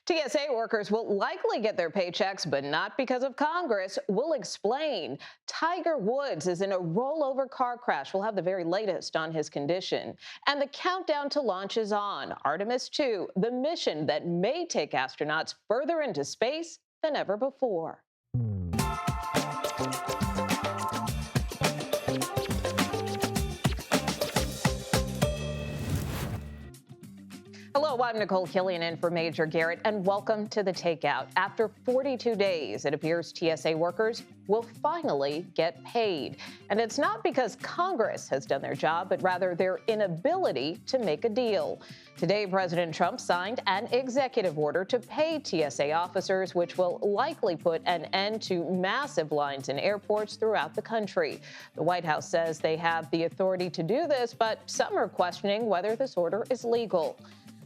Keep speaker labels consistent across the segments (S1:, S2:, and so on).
S1: TSA workers will likely get their paychecks, but not because of Congress. We'll explain. Tiger Woods is in a rollover car crash. We'll have the very latest on his condition. And the countdown to launch is on. Artemis II, the mission that may take astronauts further into space than ever before. Hello, I'm Nicole Killian in for Major Garrett, and welcome to the Takeout. After 42 days, it appears TSA workers will finally get paid. And it's not because Congress has done their job, but rather their inability to make a deal. Today, President Trump signed an executive order to pay TSA officers, which will likely put an end to massive lines in airports throughout the country. The White House says they have the authority to do this, but some are questioning whether this order is legal.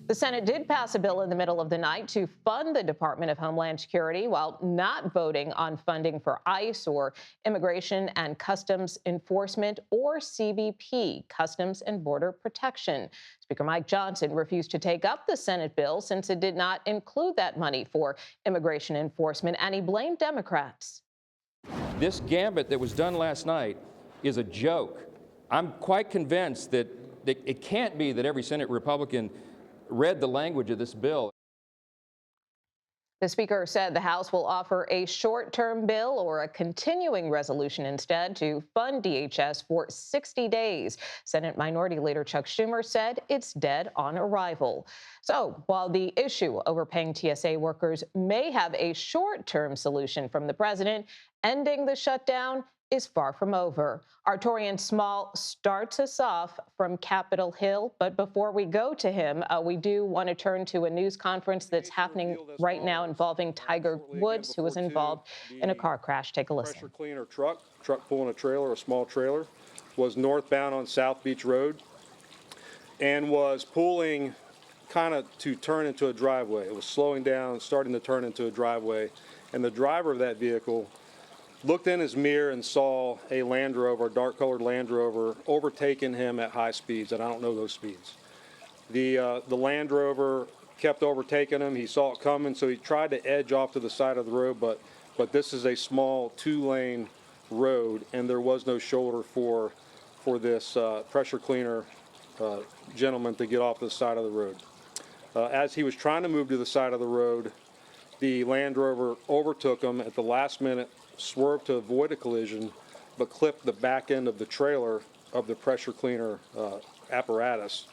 S1: The Senate did pass a bill in the middle of the night to fund the Department of Homeland Security while not voting on funding for ICE or Immigration and Customs Enforcement or CBP, Customs and Border Protection. Speaker Mike Johnson refused to take up the Senate bill since it did not include that money for immigration enforcement, and he blamed Democrats.
S2: This gambit that was done last night is a joke. I'm quite convinced that it can't be that every Senate Republican read the language of this bill.
S1: The Speaker said the House will offer a short-term bill or a continuing resolution instead to fund DHS for 60 days. Senate Minority Leader Chuck Schumer said it's dead on arrival. So while the issue over paying TSA workers may have a short-term solution from the president, ending the shutdown is far from over. Our Torian Small starts us off from Capitol Hill. But before we go to him, we do want to turn to a news conference that's happening right now involving Tiger Woods, who was involved in a car crash. Take a listen.
S3: Pressure cleaner truck pulling a trailer, a small trailer, was northbound on South Beach Road and was pulling kind of to turn into a driveway. It was slowing down, starting to turn into a driveway. And the driver of that vehicle looked in his mirror and saw a Land Rover, a dark-colored Land Rover, overtaking him at high speeds, and I don't know those speeds. The Land Rover kept overtaking him. He saw it coming, so he tried to edge off to the side of the road, but this is a small two-lane road, and there was no shoulder for this pressure cleaner gentleman to get off the side of the road. As he was trying to move to the side of the road, the Land Rover overtook him at the last minute, swerved to avoid a collision, but clipped the back end of the trailer of the pressure cleaner apparatus,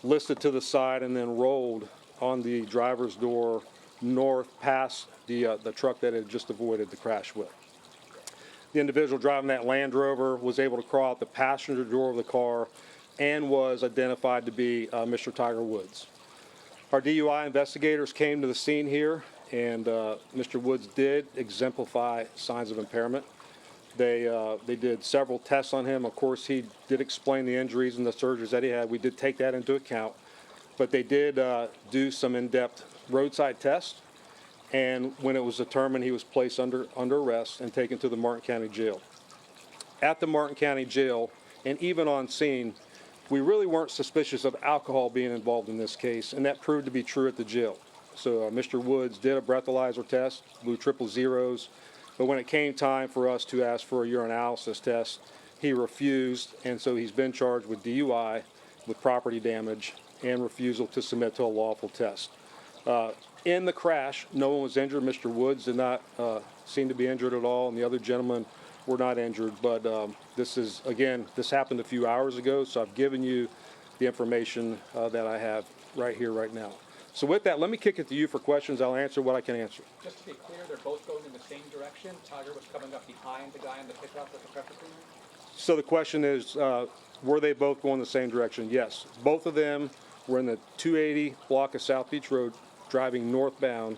S3: listed to the side, and then rolled on the driver's door north past the truck that had just avoided the crash with. The individual driving that Land Rover was able to crawl out the passenger door of the car and was identified to be Mr. Tiger Woods. Our DUI investigators came to the scene here, and Mr. Woods did exemplify signs of impairment. They did several tests on him. Of course, he did explain the injuries and the surgeries that he had. We did take that into account. But they did do some in-depth roadside tests, and when it was determined, he was placed under arrest and taken to the Martin County Jail. At the Martin County Jail, and even on scene, we really weren't suspicious of alcohol being involved in this case, and that proved to be true at the jail. So Mr. Woods did a breathalyzer test, blew triple zeros, but when it came time for us to ask for a urinalysis test, he refused, and so he's been charged with DUI, with property damage, and refusal to submit to a lawful test. In the crash, no one was injured. Mr. Woods did not seem to be injured at all, and the other gentlemen were not injured. But this happened a few hours ago, so I've given you the information that I have right here, right now. So with that, let me kick it to you for questions. I'll answer what I can answer.
S4: Just to be clear, they're both going in the same direction. Tiger was coming up behind the guy in the pickup with the pressure cleaner?
S3: So the question is, were they both going the same direction? Yes. Both of them were in the 280 block of South Beach Road, driving northbound.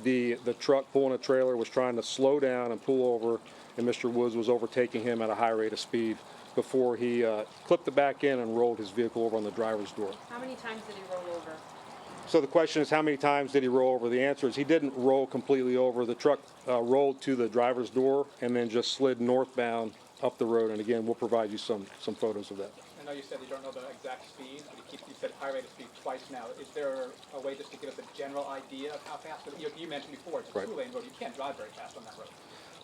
S3: The truck pulling a trailer was trying to slow down and pull over, and Mr. Woods was overtaking him at a high rate of speed before he clipped the back end and rolled his vehicle over on the driver's door.
S5: How many times did he roll over?
S3: So the question is, how many times did he roll over? The answer is he didn't roll completely over. The truck rolled to the driver's door and then just slid northbound up the road. And again, we'll provide you some photos of that.
S4: I know you said you don't know the exact speed, but you said high rate of speed twice now. Is there a way just to give us a general idea of how fast? You mentioned before, it's a two-lane road. You can't drive very fast on that road.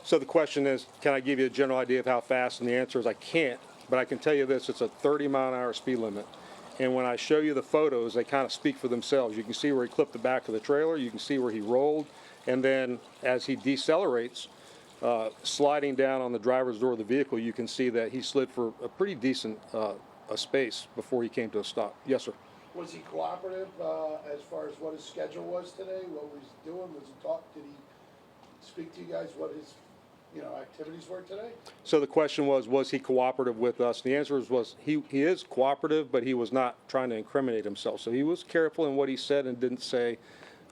S3: So the question is, can I give you a general idea of how fast? And the answer is I can't, but I can tell you this, it's a 30-mile-an-hour speed limit. And when I show you the photos, they kind of speak for themselves. You can see where he clipped the back of the trailer, you can see where he rolled, and then as he decelerates, sliding down on the driver's door of the vehicle, you can see that he slid for a pretty decent a space before he came to a stop. Yes, sir.
S6: Was he cooperative as far as what his schedule was today? What was he doing? Was he talk? Did he speak to you guys what his activities were today?
S3: So the question was he cooperative with us? The answer was he is cooperative, but he was not trying to incriminate himself. So he was careful in what he said and didn't say.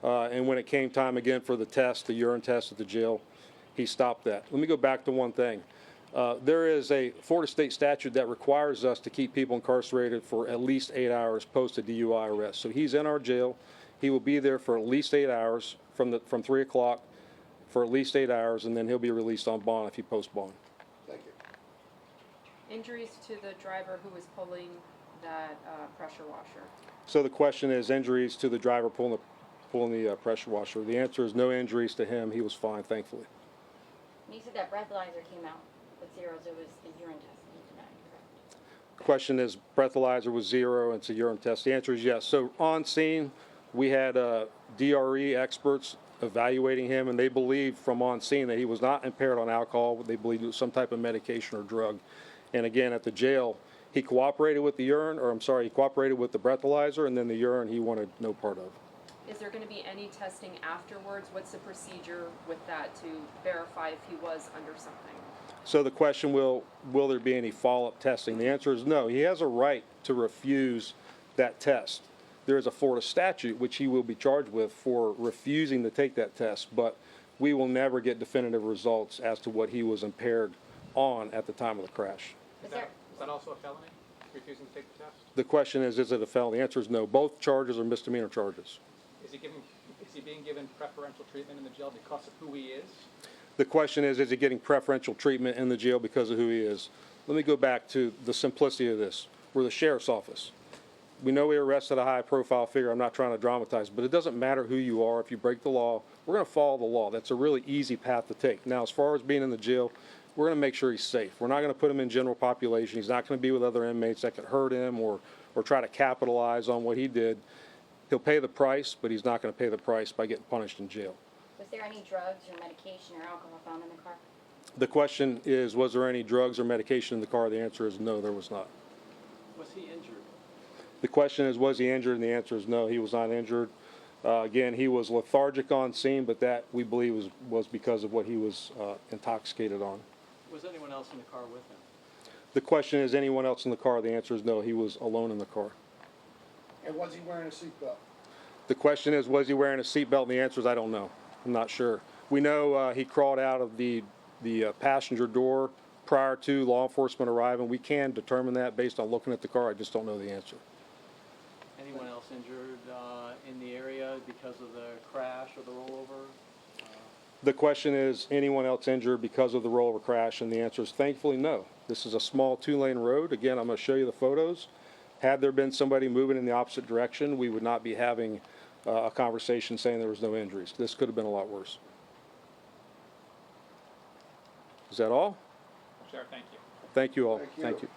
S3: And when it came time again for the test, the urine test at the jail, he stopped that. Let me go back to one thing. There is a Florida state statute that requires us to keep people incarcerated for at least 8 hours post a DUI arrest. So he's in our jail. He will be there for at least 8 hours from 3 o'clock for at least 8 hours, and then he'll be released on bond if he posts bond.
S6: Thank you.
S5: Injuries to the driver who was pulling that pressure washer.
S3: So the question is injuries to the driver pulling the pressure washer. The answer is no injuries to him. He was fine, thankfully.
S7: You said that breathalyzer came out with zeros. It was the urine test. You denied, correct?
S3: The question is breathalyzer was 0 and it's a urine test. The answer is yes. So on scene, we had DRE experts evaluating him, and they believed from on scene that he was not impaired on alcohol. They believed it was some type of medication or drug. And again, at the jail, he cooperated with the he cooperated with the breathalyzer, and then the urine he wanted no part of.
S5: Is there going to be any testing afterwards? What's the procedure with that to verify if he was under something?
S3: So the question will there be any follow-up testing? The answer is no. He has a right to refuse that test. There is a Florida statute which he will be charged with for refusing to take that test, but we will never get definitive results as to what he was impaired on at the time of the crash.
S4: Is that also a felony, refusing to take the test?
S3: The question is it a felony? The answer is no. Both charges are misdemeanor charges.
S4: Is he being given preferential treatment in the jail because of who he is?
S3: The question is he getting preferential treatment in the jail because of who he is? Let me go back to the simplicity of this. We're the sheriff's office. We know we arrested a high-profile figure. I'm not trying to dramatize, but it doesn't matter who you are. If you break the law, we're going to follow the law. That's a really easy path to take. Now, as far as being in the jail, we're going to make sure he's safe. We're not going to put him in general population. He's not going to be with other inmates that could hurt him or try to capitalize on what he did. He'll pay the price, but he's not going to pay the price by getting punished in jail.
S7: Was there any drugs or medication or alcohol found in the car?
S3: The question is, was there any drugs or medication in the car? The answer is no, there was not.
S8: Was he injured?
S3: The question is, was he injured? And the answer is no, he was not injured. Again, he was lethargic on scene, but that, we believe, was because of what he was intoxicated on.
S8: Was anyone else in the car with him?
S3: The question is, anyone else in the car? The answer is no, he was alone in the car.
S6: And was he wearing a seatbelt?
S3: The question is, was he wearing a seatbelt? And the answer is, I don't know. I'm not sure. We know he crawled out of the passenger door prior to law enforcement arriving. We can determine that based on looking at the car. I just don't know the answer.
S8: Anyone else injured in the area because of the crash or the rollover?
S3: The question is, anyone else injured because of the rollover crash? And the answer is, thankfully, no. This is a small 2-lane road. Again, I'm going to show you the photos. Had there been somebody moving in the opposite direction, we would not be having a conversation saying there was no injuries. This could have been a lot worse. Is that all?
S4: Sure, thank you.
S3: Thank you all.
S6: Thank you.
S3: Thank you.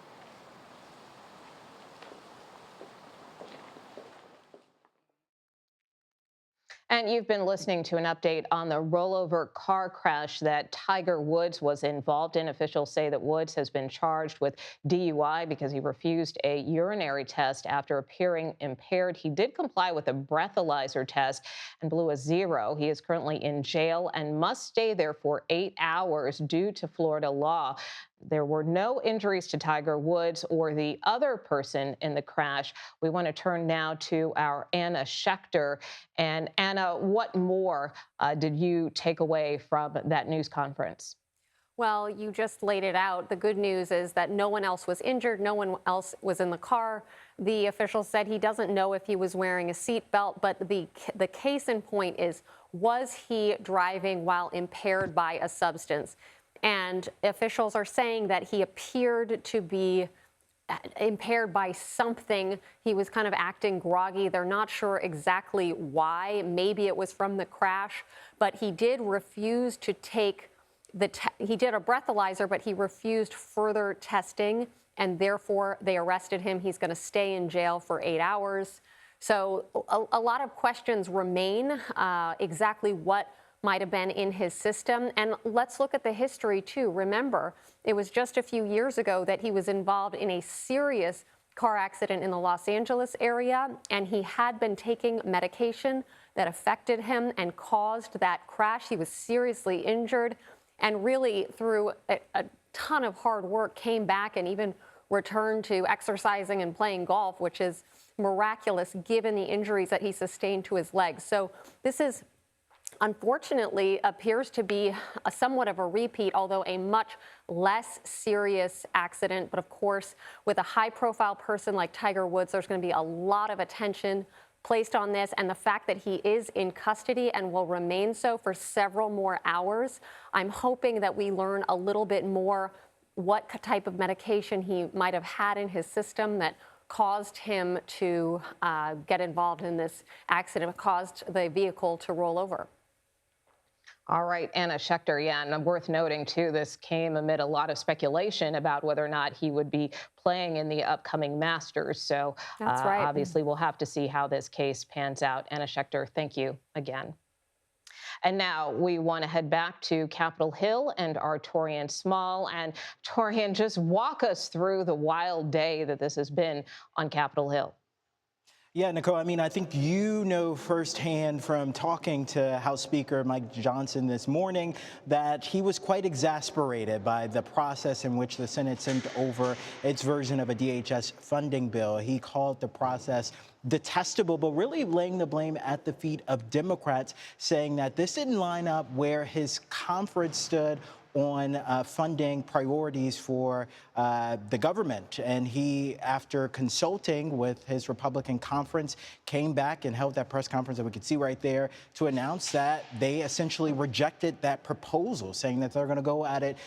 S1: And you've been listening to an update on the rollover car crash that Tiger Woods was involved in. Officials say that Woods has been charged with DUI because he refused a urinary test after appearing impaired. He did comply with a breathalyzer test and blew a 0. He is currently in jail and must stay there for 8 hours due to Florida law. There were no injuries to Tiger Woods or the other person in the crash. We want to turn now to our Anna Schechter. And Anna, what more did you take away from that news conference?
S9: Well, you just laid it out. The good news is that no one else was injured. No one else was in the car. The official said he doesn't know if he was wearing a seatbelt, but the case in point is, was he driving while impaired by a substance? And officials are saying that he appeared to be impaired by something. He was kind of acting groggy. They're not sure exactly why. Maybe it was from the crash, but he did refuse to take he did a breathalyzer, but he refused further testing, and therefore they arrested him. He's going to stay in jail for 8 hours. So a lot of questions remain, exactly what might have been in his system. And let's look at the history, too. Remember, it was just a few years ago that he was involved in a serious car accident in the Los Angeles area, and he had been taking medication that affected him and caused that crash. He was seriously injured and really, through a ton of hard work, came back and even returned to exercising and playing golf, which is miraculous given the injuries that he sustained to his legs. So this is, unfortunately, appears to be somewhat of a repeat, although a much less serious accident. But of course, with a high-profile person like Tiger Woods, there's going to be a lot of attention placed on this, and the fact that he is in custody and will remain so for several more hours. I'm hoping that we learn a little bit more what type of medication he might have had in his system that caused him to get involved in this accident, caused the vehicle to roll over.
S1: All right, Anna Schechter, yeah, and worth noting, too, this came amid a lot of speculation about whether or not he would be playing in the upcoming Masters. So
S9: That's right.
S1: Obviously, we'll have to see how this case pans out. Anna Schechter, thank you again. And now we want to head back to Capitol Hill and our Torian Small. And Torian, just walk us through the wild day that this has been on Capitol Hill.
S10: Yeah, Nicole, I mean, I think you know firsthand from talking to House Speaker Mike Johnson this morning that he was quite exasperated by the process in which the Senate sent over its version of a DHS funding bill. He called the process detestable, but really laying the blame at the feet of Democrats, saying that this didn't line up where his conference stood on funding priorities for the government. And he, after consulting with his Republican conference, came back and held that press conference that we could see right there to announce that they essentially rejected that proposal, saying that they're going to go at it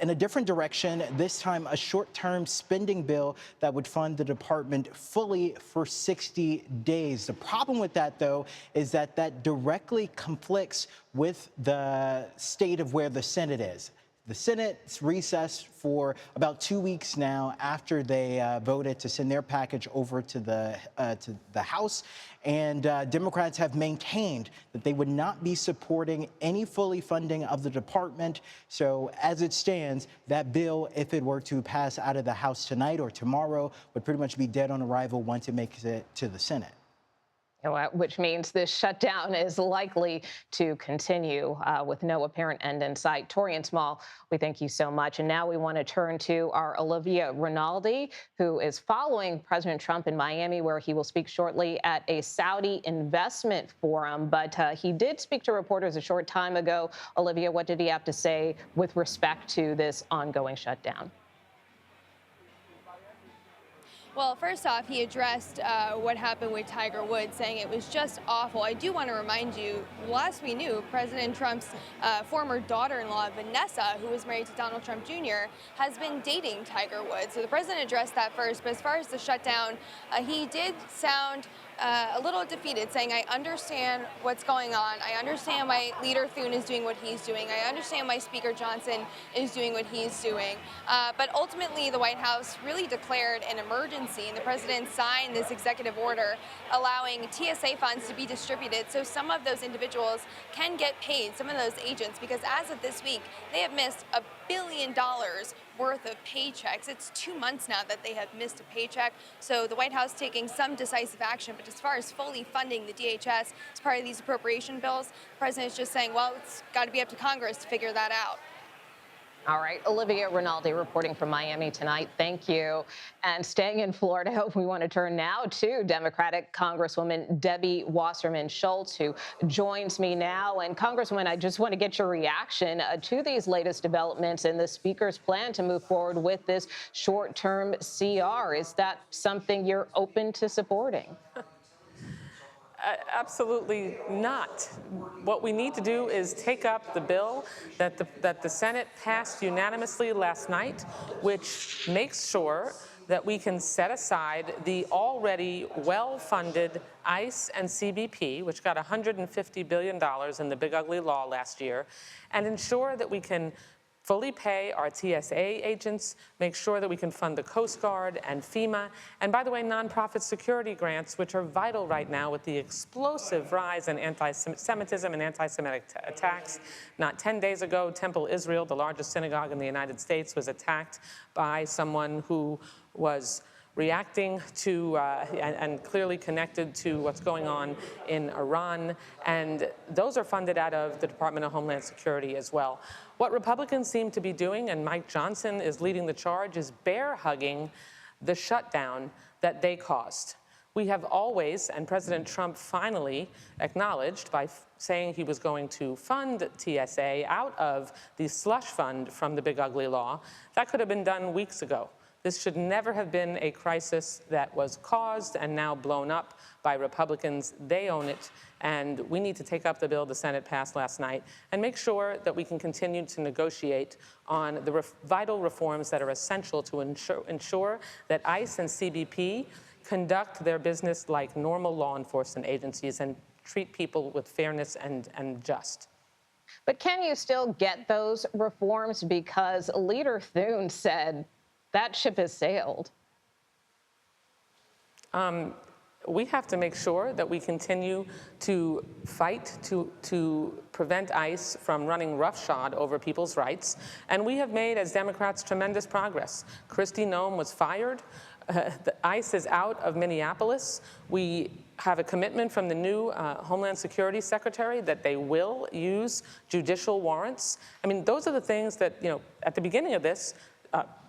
S10: in a different direction, this time a short-term spending bill that would fund the department fully for 60 days. The problem with that, though, is that that directly conflicts with the state of where the Senate is. The Senate's recessed for about 2 weeks now after they voted to send their package over to the House. And Democrats have maintained that they would not be supporting any fully funding of the department. So as it stands, that bill, if it were to pass out of the House tonight or tomorrow, would pretty much be dead on arrival once it makes it to the Senate.
S1: Which means this shutdown is likely to continue with no apparent end in sight. Torian Small, we thank you so much. And now we want to turn to our Olivia Rinaldi, who is following President Trump in Miami, where he will speak shortly at a Saudi investment forum. But he did speak to reporters a short time ago. Olivia, what did he have to say with respect to this ongoing shutdown?
S11: Well, first off, he addressed what happened with Tiger Woods, saying it was just awful. I do want to remind you, last we knew, President Trump's former daughter-in-law, Vanessa, who was married to Donald Trump Jr., has been dating Tiger Woods. So the president addressed that first. But as far as the shutdown, he did sound a little defeated, saying, I understand what's going on. I understand why Leader Thune is doing what he's doing. I understand why Speaker Johnson is doing what he's doing. But ultimately, the White House really declared an emergency, and the president signed this executive order allowing TSA funds to be distributed so some of those individuals can get paid, some of those agents, because as of this week, they have missed $1 billion worth of paychecks. It's 2 months now that they have missed a paycheck. So the White House taking some decisive action. But as far as fully funding the DHS as part of these appropriation bills, the president is just saying, well, it's got to be up to Congress to figure that out.
S1: All right, Olivia Rinaldi reporting from Miami tonight. Thank you. And staying in Florida, we want to turn now to Democratic Congresswoman Debbie Wasserman Schultz, who joins me now. And Congresswoman, I just want to get your reaction to these latest developments and the Speaker's plan to move forward with this short-term CR. Is that something you're open to supporting?
S12: Absolutely not. What we need to do is take up the bill that the Senate passed unanimously last night, which makes sure that we can set aside the already well-funded ICE and CBP, which got $150 billion in the big ugly law last year, and ensure that we can fully pay our TSA agents, make sure that we can fund the Coast Guard and FEMA, and by the way, nonprofit security grants, which are vital right now with the explosive rise in anti-Semitism and anti-Semitic attacks. Not 10 days ago, Temple Israel, the largest synagogue in the United States, was attacked by someone who was reacting to and clearly connected to what's going on in Iran. And those are funded out of the Department of Homeland Security as well. What Republicans seem to be doing, and Mike Johnson is leading the charge, is bear hugging the shutdown that they caused. We have always, and President Trump finally acknowledged by saying he was going to fund TSA out of the slush fund from the big ugly law. That could have been done weeks ago. This should never have been a crisis that was caused and now blown up by Republicans. They own it, and we need to take up the bill the Senate passed last night and make sure that we can continue to negotiate on the vital reforms that are essential to ensure that ICE and CBP conduct their business like normal law enforcement agencies and treat people with fairness and just.
S1: But can you still get those reforms? Because Leader Thune said that ship has sailed.
S12: We have to make sure that we continue to fight to prevent ICE from running roughshod over people's rights. And we have made, as Democrats, tremendous progress. Kristi Noem was fired. The ICE is out of Minneapolis. We have a commitment from the new Homeland Security Secretary that they will use judicial warrants. I mean, those are the things that, at the beginning of this,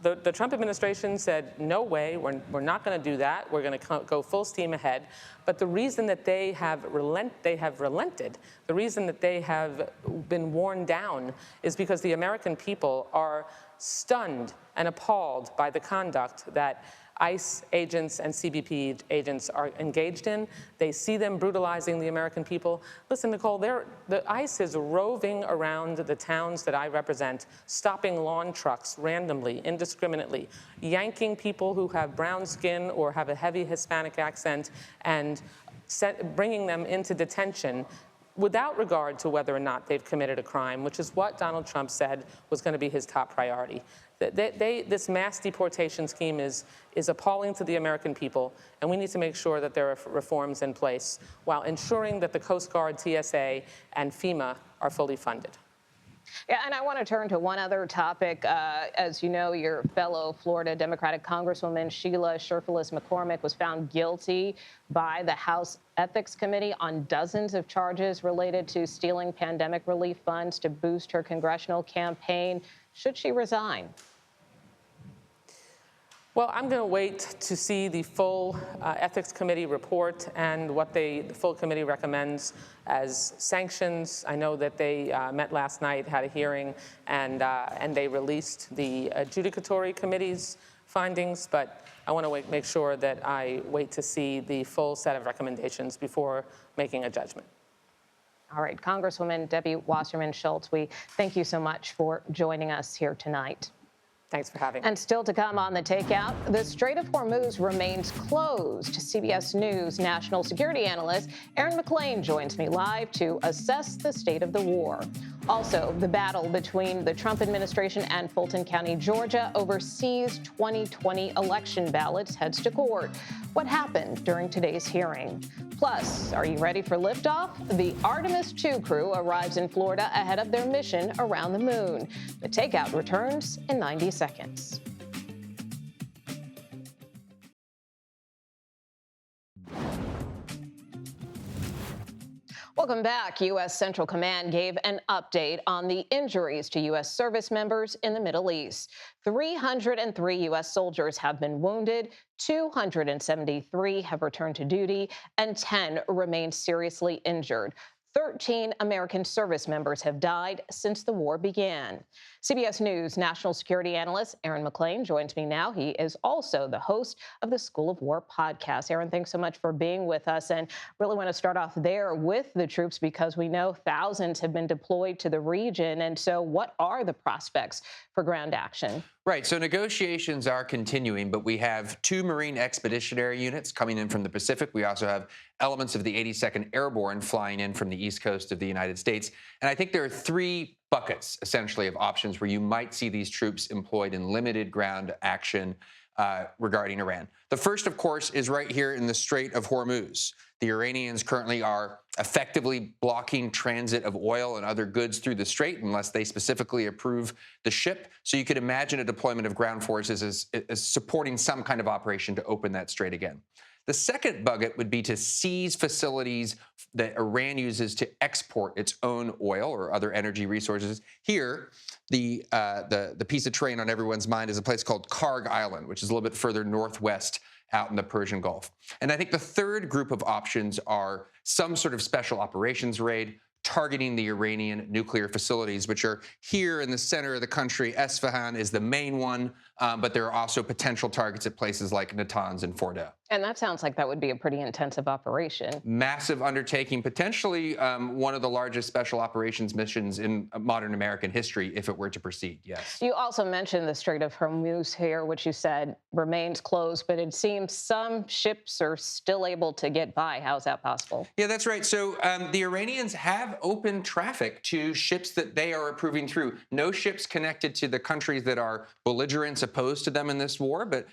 S12: the Trump administration said, no way, we're not going to do that. We're going to go full steam ahead. But the reason that they have relented, the reason that they have been worn down is because the American people are stunned and appalled by the conduct that ICE agents and CBP agents are engaged in. They see them brutalizing the American people. Listen, Nicole, the ICE is roving around the towns that I represent, stopping lawn trucks randomly, indiscriminately, yanking people who have brown skin or have a heavy Hispanic accent and bringing them into detention without regard to whether or not they've committed a crime, which is what Donald Trump said was going to be his top priority. This mass deportation scheme is appalling to the American people, and we need to make sure that there are reforms in place while ensuring that the Coast Guard, TSA, and FEMA are fully funded.
S1: Yeah, and I want to turn to one other topic. As you know, your fellow Florida Democratic Congresswoman Sheila Sherfilis McCormick was found guilty by the House Ethics Committee on dozens of charges related to stealing pandemic relief funds to boost her congressional campaign. Should she resign?
S12: Well, I'm going to wait to see the full Ethics Committee report and what the full committee recommends as sanctions. I know that they met last night, had a hearing, and they released the adjudicatory committee's findings, but I want to make sure that I wait to see the full set of recommendations before making a judgment.
S1: All right, Congresswoman Debbie Wasserman Schultz, we thank you so much for joining us here tonight.
S12: Thanks for having me.
S1: And still to come on the Takeout, the Strait of Hormuz remains closed. CBS News national security analyst Aaron McClain joins me live to assess the state of the war. Also, the battle between the Trump administration and Fulton County, Georgia, over seized 2020 election ballots heads to court. What happened during today's hearing? Plus, are you ready for liftoff? The Artemis II crew arrives in Florida ahead of their mission around the moon. The Takeout returns in 90 seconds. Welcome back. U.S. Central Command gave an update on the injuries to U.S. service members in the Middle East. 303 U.S. soldiers have been wounded, 273 have returned to duty, and 10 remain seriously injured. 13 American service members have died since the war began. CBS News national security analyst Aaron McClain joins me now. He is also the host of the School of War podcast. Aaron, thanks so much for being with us. And really want to start off there with the troops because we know thousands have been deployed to the region. And so what are the prospects for ground action?
S13: Right, so negotiations are continuing, but we have 2 Marine Expeditionary Units coming in from the Pacific. We also have elements of the 82nd Airborne flying in from the East Coast of the United States. And I think there are 3 buckets, essentially, of options where you might see these troops employed in limited ground action regarding Iran. The first, of course, is right here in the Strait of Hormuz. The Iranians currently are effectively blocking transit of oil and other goods through the strait unless they specifically approve the ship. So you could imagine a deployment of ground forces as supporting some kind of operation to open that strait again. The second bucket would be to seize facilities that Iran uses to export its own oil or other energy resources. Here, the piece of terrain on everyone's mind is a place called Karg Island, which is a little bit further northwest out in the Persian Gulf. And I think the third group of options are some sort of special operations raid targeting the Iranian nuclear facilities, which are here in the center of the country. Esfahan is the main one, but there are also potential targets at places like Natanz and Fordow.
S1: And that sounds like that would be a pretty intensive operation.
S13: Massive undertaking, potentially one of the largest special operations missions in modern American history if it were to proceed, yes.
S1: You also mentioned the Strait of Hormuz here, which you said remains closed, but it seems some ships are still able to get by. How's that possible?
S13: Yeah, that's right. So the Iranians have opened traffic to ships that they are approving through. No ships connected to the countries that are belligerents opposed to them in this war, but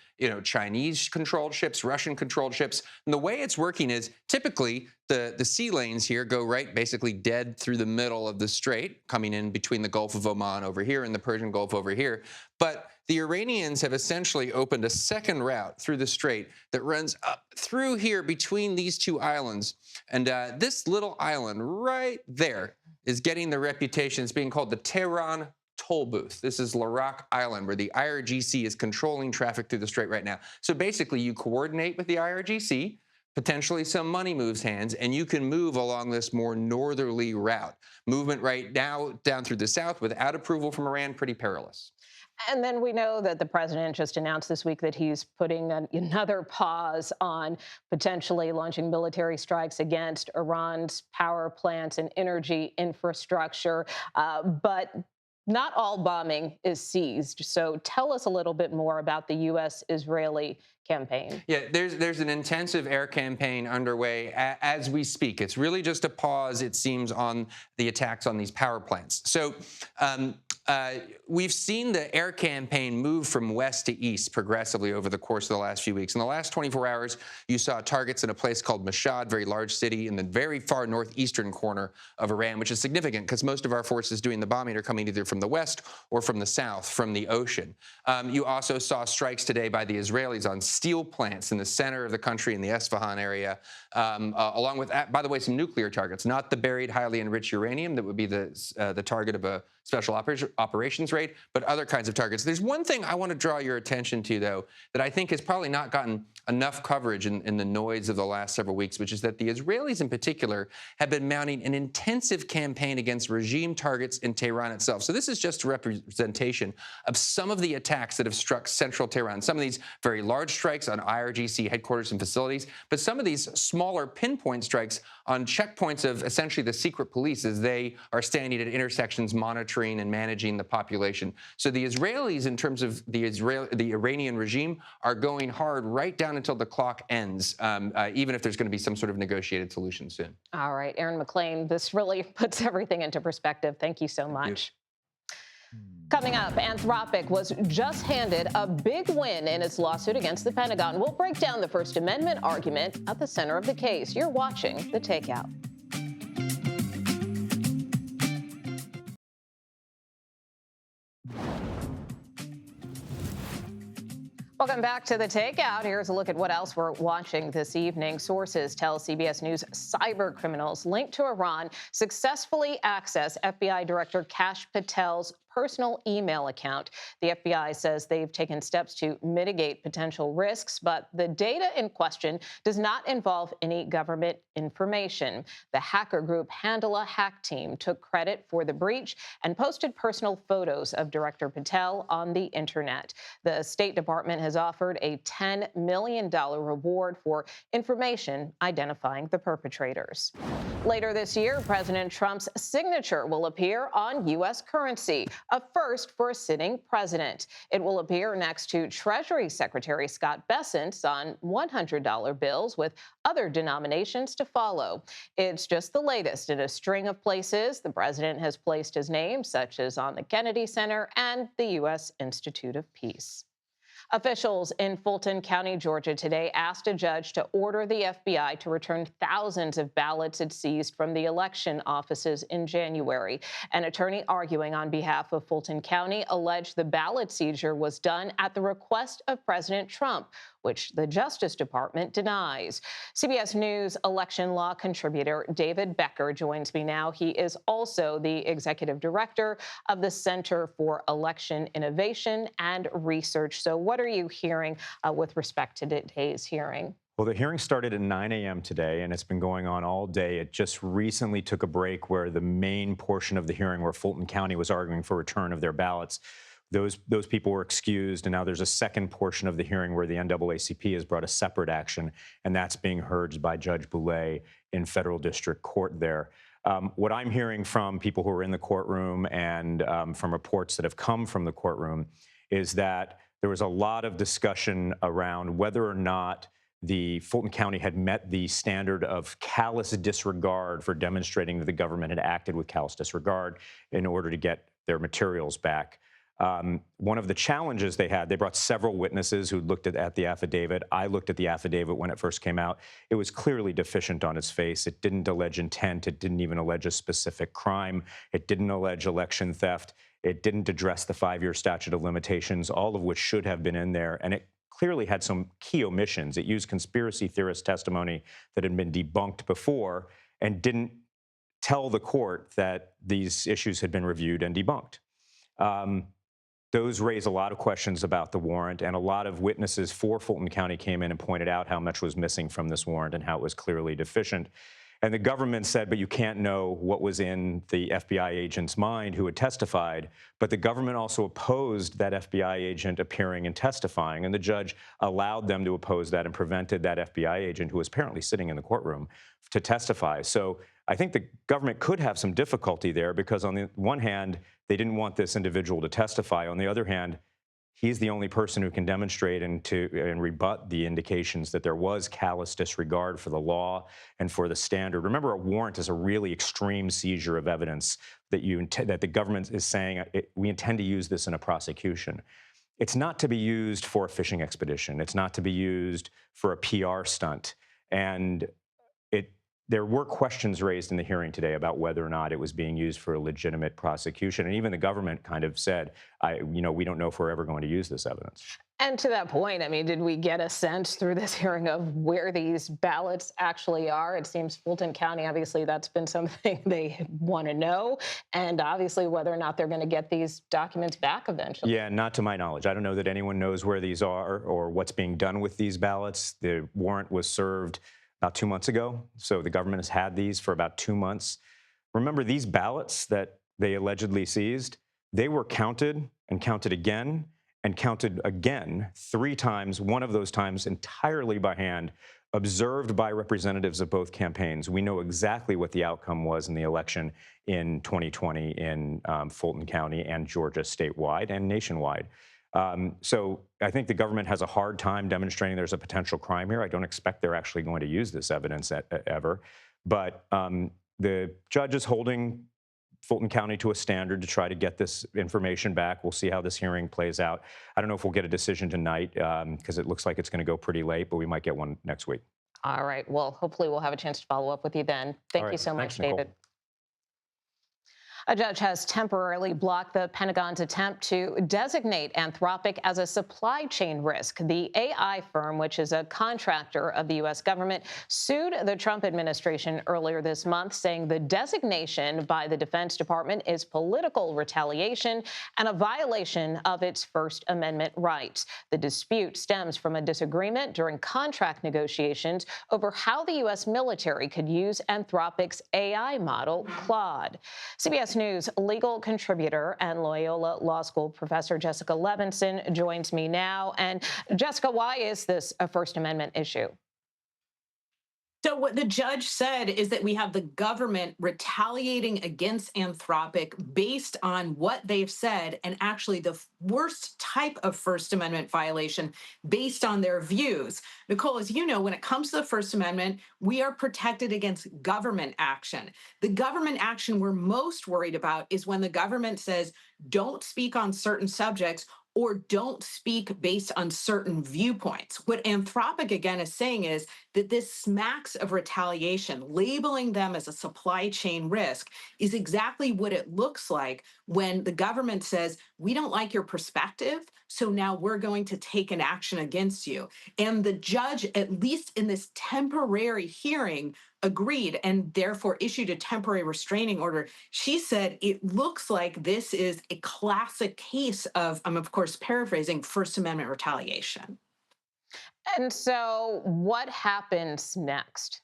S13: Chinese-controlled ships, Russian-controlled ships. And the way it's working is typically the sea lanes here go right basically dead through the middle of the strait, coming in between the Gulf of Oman over here and the Persian Gulf over here. But the Iranians have essentially opened a second route through the strait that runs up through here between these 2 islands. And this little island right there is getting the reputation as being called the Tehran toll booth. This is Larak Island, where the IRGC is controlling traffic through the strait right now. So basically, you coordinate with the IRGC, potentially some money moves hands, and you can move along this more northerly route. Movement right now down through the south without approval from Iran, pretty perilous.
S1: And then we know that the president just announced this week that he's putting another pause on potentially launching military strikes against Iran's power plants and energy infrastructure. But not all bombing is seized. So tell us a little bit more about the U.S.-Israeli campaign.
S13: Yeah, there's an intensive air campaign underway as we speak. It's really just a pause, it seems, on the attacks on these power plants. So we've seen the air campaign move from west to east progressively over the course of the last few weeks. In the last 24 hours, you saw targets in a place called Mashhad, very large city in the very far northeastern corner of Iran, which is significant because most of our forces doing the bombing are coming either from the west or from the south, from the ocean. You also saw strikes today by the Israelis on steel plants in the center of the country in the Esfahan area, along with, by the way, some nuclear targets, not the buried highly enriched uranium that would be the target of a special operations raid, but other kinds of targets. There's one thing I want to draw your attention to, though, that I think has probably not gotten enough coverage in the noise of the last several weeks, which is that the Israelis in particular have been mounting an intensive campaign against regime targets in Tehran itself. So this is just a representation of some of the attacks that have struck central Tehran, some of these very large strikes on IRGC headquarters and facilities, but some of these smaller pinpoint strikes on checkpoints of essentially the secret police as they are standing at intersections monitoring and managing the population. So the Israelis, in terms of the Iranian regime, are going hard right down until the clock ends, even if there's going to be some sort of negotiated solution soon.
S1: All right, Aaron McLean, this really puts everything into perspective. Thank you so much. Coming up, Anthropic was just handed a big win in its lawsuit against the Pentagon. We'll break down the First Amendment argument at the center of the case. You're watching The Takeout. Welcome back to The Takeout. Here's a look at what else we're watching this evening. Sources tell CBS News cyber criminals linked to Iran successfully access FBI Director Kash Patel's personal email account. The FBI says they've taken steps to mitigate potential risks, but the data in question does not involve any government information. The hacker group Handle Hack Team took credit for the breach and posted personal photos of Director Patel on the internet. The State Department has offered a $10 million reward for information identifying the perpetrators. Later this year, President Trump's signature will appear on U.S. currency. a first for a sitting president. It will appear next to Treasury Secretary Scott Bessent's on $100 bills, with other denominations to follow. It's just the latest in a string of places the president has placed his name, such as on the Kennedy Center and the U.S. Institute of Peace. Officials in Fulton County, Georgia, today asked a judge to order the FBI to return thousands of ballots it seized from the election offices in January. An attorney arguing on behalf of Fulton County alleged the ballot seizure was done at the request of President Trump, which the Justice Department denies. CBS News election law contributor David Becker joins me now. He is also the executive director of the Center for Election Innovation and Research. So what are you hearing with respect to today's hearing?
S14: Well, the hearing started at 9 a.m. today, and it's been going on all day. It just recently took a break where the main portion of the hearing, where Fulton County was arguing for return of their ballots, those people were excused, and now there's a second portion of the hearing where the NAACP has brought a separate action, and that's being heard by Judge Boulay in federal district court there. What I'm hearing from people who are in the courtroom and from reports that have come from the courtroom is that there was a lot of discussion around whether or not the Fulton County had met the standard of callous disregard for demonstrating that the government had acted with callous disregard in order to get their materials back. One of the challenges they had, they brought several witnesses who looked at the affidavit. I looked at the affidavit when it first came out. It was clearly deficient on its face. It didn't allege intent. It didn't even allege a specific crime. It didn't allege election theft. It didn't address the 5-year statute of limitations, all of which should have been in there. And it clearly had some key omissions. It used conspiracy theorist testimony that had been debunked before and didn't tell the court that these issues had been reviewed and debunked. Those raise a lot of questions about the warrant, and a lot of witnesses for Fulton County came in and pointed out how much was missing from this warrant and how it was clearly deficient. And the government said, but you can't know what was in the FBI agent's mind who had testified. But the government also opposed that FBI agent appearing and testifying, and the judge allowed them to oppose that and prevented that FBI agent, who was apparently sitting in the courtroom, to testify. So I think the government could have some difficulty there because on the one hand, they didn't want this individual to testify. On the other hand, he's the only person who can demonstrate and rebut the indications that there was callous disregard for the law and for the standard. Remember, a warrant is a really extreme seizure of evidence that that the government is saying, we intend to use this in a prosecution. It's not to be used for a fishing expedition. It's not to be used for a PR stunt. And there were questions raised in the hearing today about whether or not it was being used for a legitimate prosecution. And even the government kind of said, we don't know if we're ever going to use this evidence.
S1: And to that point, I mean, did we get a sense through this hearing of where these ballots actually are? It seems Fulton County, obviously, that's been something they want to know. And obviously, whether or not they're going to get these documents back eventually.
S14: Yeah, not to my knowledge. I don't know that anyone knows where these are or what's being done with these ballots. The warrant was served about 2 months ago. So the government has had these for about 2 months. Remember, these ballots that they allegedly seized, they were counted and counted again and counted again 3 times, one of those times entirely by hand, observed by representatives of both campaigns. We know exactly what the outcome was in the election in 2020 in Fulton County and Georgia statewide and nationwide. So I think the government has a hard time demonstrating there's a potential crime here. I don't expect they're actually going to use this evidence ever. But the judge is holding Fulton County to a standard to try to get this information back. We'll see how this hearing plays out. I don't know if we'll get a decision tonight because it looks like it's going to go pretty late, but we might get one next week.
S1: All right. Well, hopefully we'll have a chance to follow up with you then. Thank you so much, David. A judge has temporarily blocked the Pentagon's attempt to designate Anthropic as a supply chain risk. The AI firm, which is a contractor of the U.S. government, sued the Trump administration earlier this month, saying the designation by the Defense Department is political retaliation and a violation of its First Amendment rights. The dispute stems from a disagreement during contract negotiations over how the U.S. military could use Anthropic's AI model, Claude. CBS News legal contributor and Loyola Law School professor Jessica Levinson joins me now. And Jessica, why is this a First Amendment issue?
S15: So what the judge said is that we have the government retaliating against Anthropic based on what they've said, and actually the worst type of First Amendment violation based on their views. Nicole, as you know, when it comes to the First Amendment, we are protected against government action. The government action we're most worried about is when the government says, don't speak on certain subjects or don't speak based on certain viewpoints. What Anthropic, again, is saying is that this smacks of retaliation, labeling them as a supply chain risk, is exactly what it looks like when the government says, we don't like your perspective, so now we're going to take an action against you. And the judge, at least in this temporary hearing, agreed and therefore issued a temporary restraining order. She said it looks like this is a classic case of, I'm of course paraphrasing, First Amendment retaliation.
S1: And so what happens next?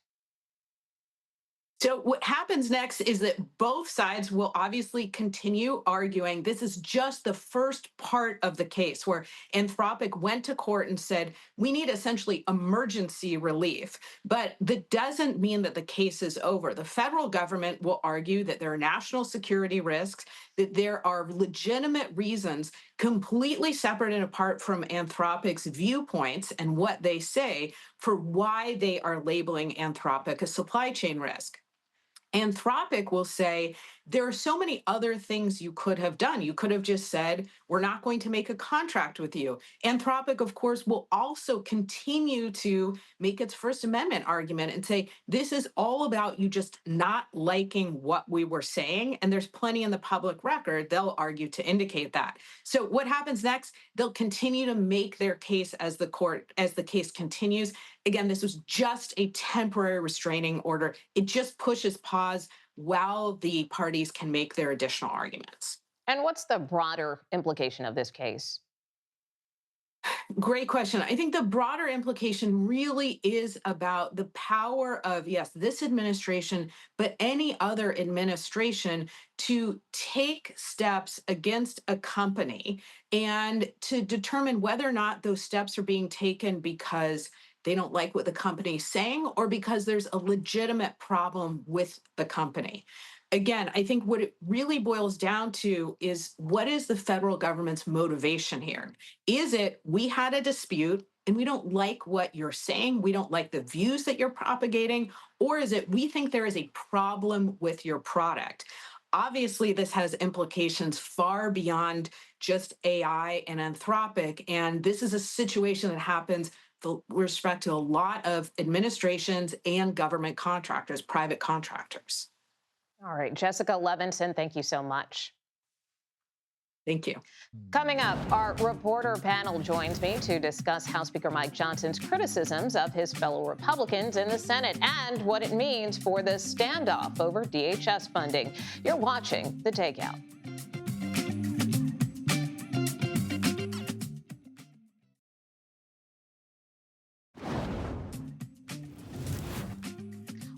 S15: So what happens next is that both sides will obviously continue arguing. This is just the first part of the case where Anthropic went to court and said, we need essentially emergency relief. But that doesn't mean that the case is over. The federal government will argue that there are national security risks, that there are legitimate reasons completely separate and apart from Anthropic's viewpoints and what they say for why they are labeling Anthropic a supply chain risk. Anthropic will say, there are so many other things you could have done. You could have just said, we're not going to make a contract with you. Anthropic, of course, will also continue to make its First Amendment argument and say, this is all about you just not liking what we were saying. And there's plenty in the public record they'll argue to indicate that. So what happens next? They'll continue to make their case as the case continues. Again, this was just a temporary restraining order. It just pushes pause while the parties can make their additional arguments.
S1: And what's the broader implication of this case?
S15: Great question. I think the broader implication really is about the power of, yes, this administration, but any other administration to take steps against a company and to determine whether or not those steps are being taken because they don't like what the company is saying or because there's a legitimate problem with the company. Again, I think what it really boils down to is what is the federal government's motivation here? Is it we had a dispute and we don't like what you're saying, we don't like the views that you're propagating, or is it we think there is a problem with your product? Obviously, this has implications far beyond just AI and Anthropic, and this is a situation that happens with respect to a lot of administrations and government contractors, private contractors.
S1: All right, Jessica Levinson, thank you so much.
S15: Thank you.
S1: Coming up, our reporter panel joins me to discuss House Speaker Mike Johnson's criticisms of his fellow Republicans in the Senate and what it means for the standoff over DHS funding. You're watching The Takeout.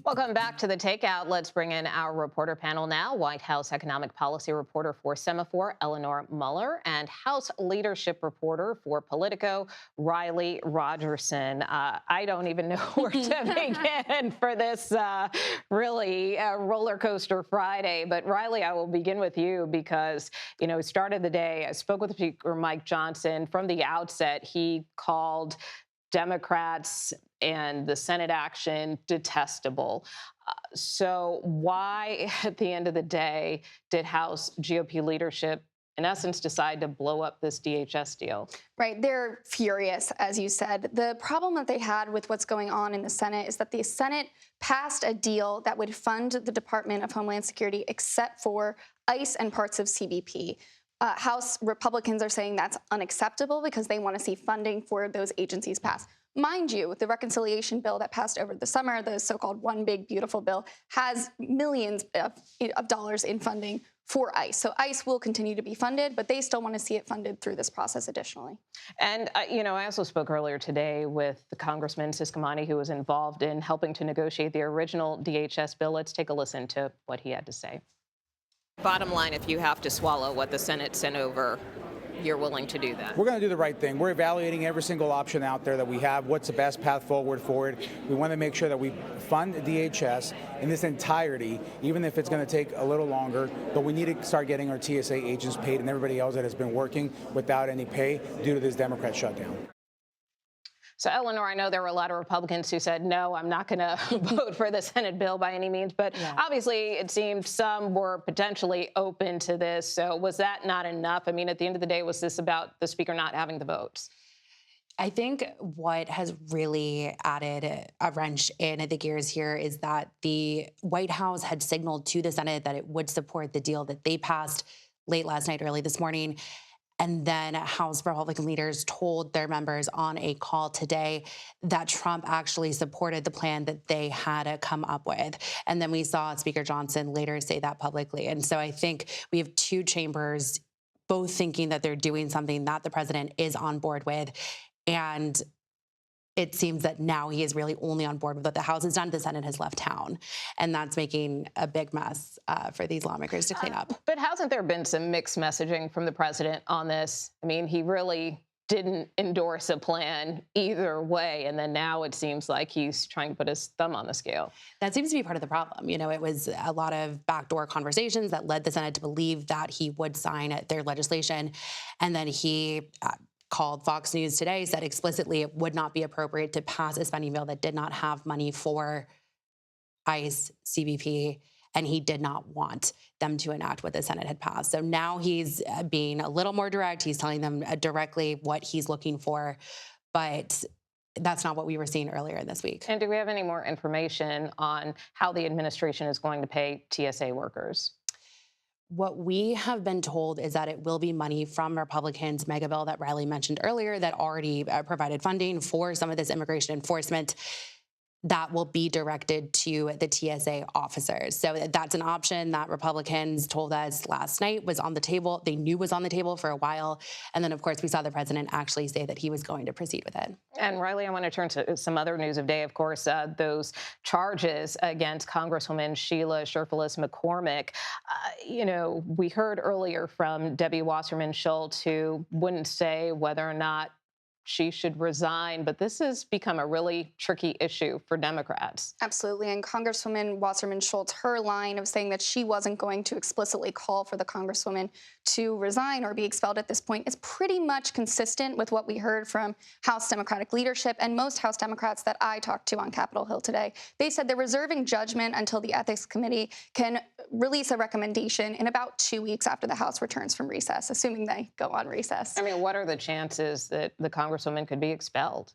S1: Welcome back to The Takeout. Let's bring in our reporter panel now. White House economic policy reporter for Semaphore, Eleanor Mueller, and House leadership reporter for Politico, Riley Rogerson. I don't even know where to begin for this really roller coaster Friday. But Riley, I will begin with you because, you know, started the day, I spoke with Speaker Mike Johnson. From the outset, he called Democrats and the Senate action detestable. So why, at the end of the day, did House GOP leadership, in essence, decide to blow up this DHS deal?
S16: Right. They're furious, as you said. The problem that they had with what's going on in the Senate is that the Senate passed a deal that would fund the Department of Homeland Security except for ICE and parts of CBP. House Republicans are saying that's unacceptable because they want to see funding for those agencies passed. Mind you, the reconciliation bill that passed over the summer, the so-called One Big Beautiful Bill, has millions of dollars in funding for ICE. So ICE will continue to be funded, but they still want to see it funded through this process additionally.
S1: And, you know, I also spoke earlier today with the Congressman Ciscomani, who was involved in helping to negotiate the original DHS bill. Let's take a listen to what he had to say. Bottom line, if you have to swallow what the Senate sent over, you're willing to do that?
S17: We're going to do the right thing. We're evaluating every single option out there that we have. What's the best path forward for it? We want to make sure that we fund DHS in this entirety, even if it's going to take a little longer. But we need to start getting our TSA agents paid and everybody else that has been working without any pay due to this Democrat shutdown.
S1: So, Eleanor, I know there were a lot of Republicans who said, no, I'm not going to vote for the Senate bill by any means. But obviously, it seemed some were potentially open to this. So was that not enough? I mean, at the end of the day, was this about the Speaker not having the votes?
S18: I think what has really added a wrench in the gears here is that the White House had signaled to the Senate that it would support the deal that they passed late last night, early this morning. And then House Republican leaders told their members on a call today that Trump actually supported the plan that they had come up with. And then we saw Speaker Johnson later say that publicly. And so I think we have two chambers both thinking that they're doing something that the president is on board with. And it seems that now he is really only on board with what the House has done. The Senate has left town. And that's making a big mess for these lawmakers to clean up.
S1: But hasn't there been some mixed messaging from the president on this? I mean, he really didn't endorse a plan either way. And then now it seems like he's trying to put his thumb on the scale.
S18: That seems to be part of the problem. You know, it was a lot of backdoor conversations that led the Senate to believe that he would sign their legislation. And then he called Fox News today, said explicitly it would not be appropriate to pass a spending bill that did not have money for ICE, CBP, and he did not want them to enact what the Senate had passed. So now he's being a little more direct. He's telling them directly what he's looking for, but that's not what we were seeing earlier in this week.
S1: And do we have any more information on how the administration is going to pay TSA workers?
S18: What we have been told is that it will be money from Republicans' mega bill that Riley mentioned earlier that already provided funding for some of this immigration enforcement that will be directed to the TSA officers. So that's an option that Republicans told us last night was on the table. They knew was on the table for a while. And then, of course, we saw the president actually say that he was going to proceed with it.
S1: And Riley, I want to turn to some other news of day. Of course, those charges against Congresswoman Sheila Sherfilis McCormick. You know, we heard earlier from Debbie Wasserman Schultz, who wouldn't say whether or not she should resign, but this has become a really tricky issue for Democrats.
S16: Absolutely, and Congresswoman Wasserman Schultz, her line of saying that she wasn't going to explicitly call for the Congresswoman to resign or be expelled at this point is pretty much consistent with what we heard from House Democratic leadership and most House Democrats that I talked to on Capitol Hill today. They said they're reserving judgment until the Ethics Committee can release a recommendation in about 2 weeks after the House returns from recess, assuming they go on recess.
S1: I mean, what are the chances that the Congresswoman could be expelled?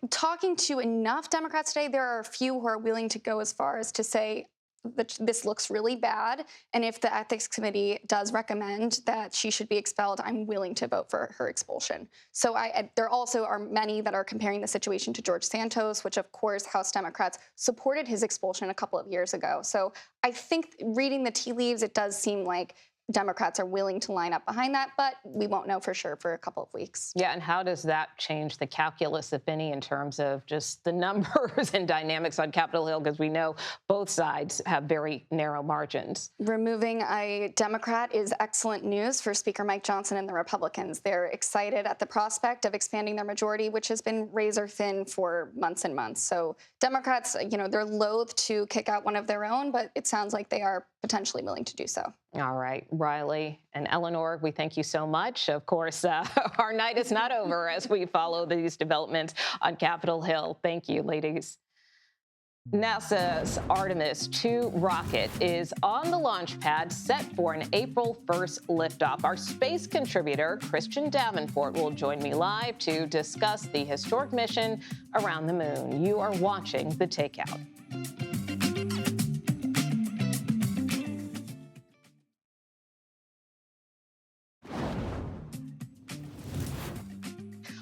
S16: Talking to enough Democrats today, there are a few who are willing to go as far as to say that this looks really bad, and if the Ethics Committee does recommend that she should be expelled, I'm willing to vote for her expulsion. So there also are many that are comparing the situation to George Santos, which of course House Democrats supported his expulsion a couple of years ago. So I think reading the tea leaves, it does seem like Democrats are willing to line up behind that, but we won't know for sure for a couple of weeks.
S1: Yeah, and how does that change the calculus, if any, in terms of just the numbers and dynamics on Capitol Hill? Because we know both sides have very narrow margins.
S16: Removing a Democrat is excellent news for Speaker Mike Johnson and the Republicans. They're excited at the prospect of expanding their majority, which has been razor thin for months and months. So Democrats, you know, they're loath to kick out one of their own, but it sounds like they are potentially willing to do so.
S1: All right, Riley and Eleanor, we thank you so much. Of course, our night is not over as we follow these developments on Capitol Hill. Thank you, ladies. NASA's Artemis II rocket is on the launch pad set for an April 1st liftoff. Our space contributor, Christian Davenport, will join me live to discuss the historic mission around the moon. You are watching The Takeout.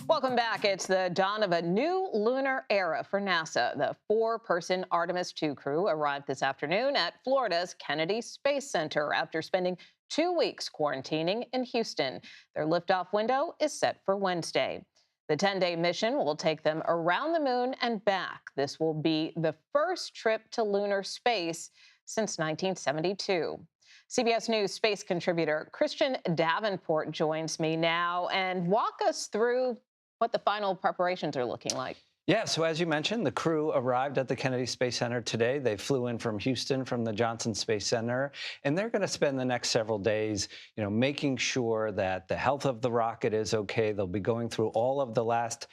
S1: Welcome back. It's the dawn of a new lunar era for NASA. The 4-person Artemis II crew arrived this afternoon at Florida's Kennedy Space Center after spending 2 weeks quarantining in Houston. Their liftoff window is set for Wednesday. The 10-day mission will take them around the moon and back. This will be the first trip to lunar space since 1972. CBS News space contributor Christian Davenport joins me now and walk us through what the final preparations are looking like.
S19: Yeah, so as you mentioned, the crew arrived at the Kennedy Space Center today. They flew in from Houston from the Johnson Space Center, and they're going to spend the next several days, making sure that the health of the rocket is okay. They'll be going through all of the last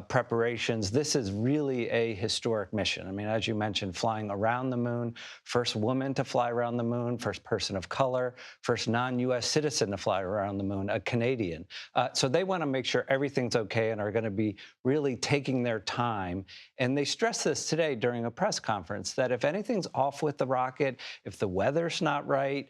S19: preparations. This is really a historic mission. I mean, as you mentioned, flying around the moon, first woman to fly around the moon, first person of color, first non-U.S. citizen to fly around the moon, a Canadian. So they want to make sure everything's okay and are going to be really taking their time. And they stressed this today during a press conference that if anything's off with the rocket, if the weather's not right,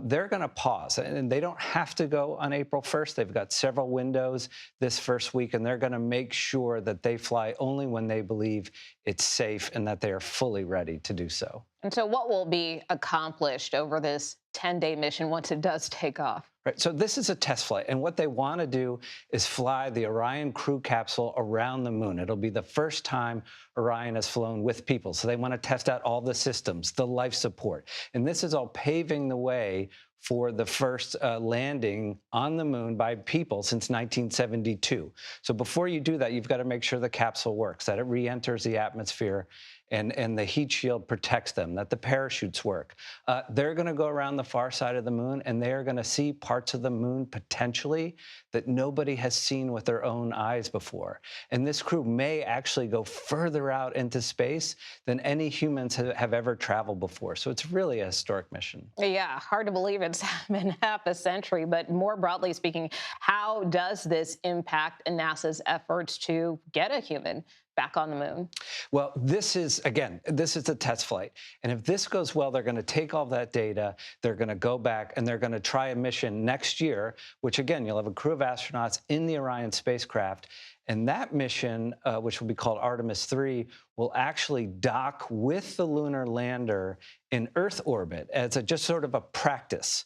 S19: they're going to pause, and they don't have to go on April 1st. They've got several windows this first week, and they're going to make sure that they fly only when they believe it's safe and that they are fully ready to do so.
S1: And so what will be accomplished over this 10-day mission once it does take off?
S19: Right, so this is a test flight, and what they want to do is fly the Orion crew capsule around the moon. It'll be the first time Orion has flown with people, so they want to test out all the systems, the life support, and this is all paving the way for the first landing on the moon by people since 1972. So before you do that, you've got to make sure the capsule works, that it re-enters the atmosphere and the heat shield protects them, that the parachutes work. They're going to go around the far side of the moon, and they are going to see parts of the moon potentially that nobody has seen with their own eyes before. And this crew may actually go further out into space than any humans have ever traveled before. So it's really a historic mission.
S1: Yeah, hard to believe it's been half a century, but more broadly speaking, how does this impact NASA's efforts to get a human back on the moon?
S19: Well, this is a test flight. And if this goes well, they're going to take all that data, they're going to go back, and they're going to try a mission next year, which, again, you'll have a crew of astronauts in the Orion spacecraft. And that mission, which will be called Artemis II, will actually dock with the lunar lander in Earth orbit as just sort of a practice.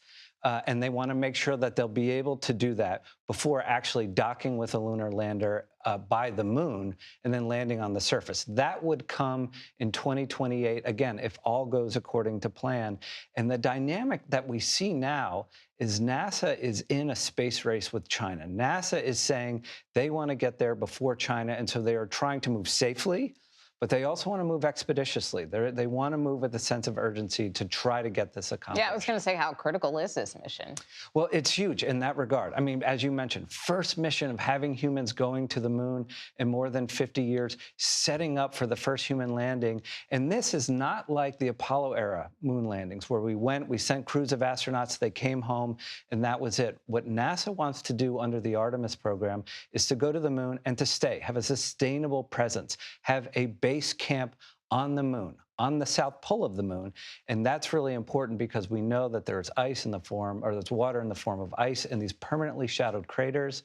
S19: And they want to make sure that they'll be able to do that before actually docking with a lunar lander by the moon and then landing on the surface. That would come in 2028, again, if all goes according to plan. And the dynamic that we see now is NASA is in a space race with China. NASA is saying they want to get there before China, and so they are trying to move safely, but they also want to move expeditiously. They want to move with a sense of urgency to try to get this accomplished.
S1: Yeah, I was going to say, how critical is this mission?
S19: Well, it's huge in that regard. I mean, as you mentioned, first mission of having humans going to the moon in more than 50 years, setting up for the first human landing. And this is not like the Apollo era moon landings where we sent crews of astronauts, they came home, and that was it. What NASA wants to do under the Artemis program is to go to the moon and to stay, have a sustainable presence, have a base camp on the moon, on the south pole of the moon. And that's really important because we know that there's ice in the form, or there's water in the form of ice in these permanently shadowed craters.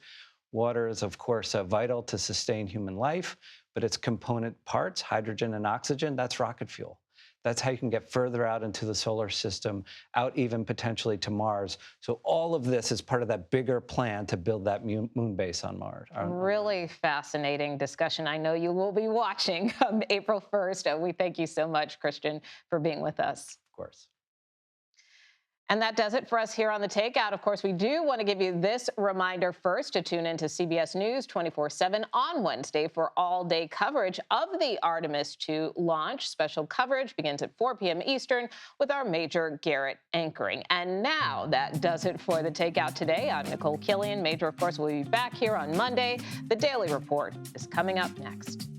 S19: Water is, of course, vital to sustain human life, but its component parts, hydrogen and oxygen, that's rocket fuel. That's how you can get further out into the solar system, out even potentially to Mars. So all of this is part of that bigger plan to build that moon base on Mars.
S1: Really fascinating discussion. I know you will be watching April 1st. We thank you so much, Christian, for being with us.
S19: Of course.
S1: And that does it for us here on The Takeout. Of course, we do want to give you this reminder first to tune into CBS News 24/7 on Wednesday for all-day coverage of the Artemis II launch. Special coverage begins at 4 p.m. Eastern with our Major Garrett anchoring. And now that does it for The Takeout today. I'm Nicole Killian. Major, of course, will be back here on Monday. The Daily Report is coming up next.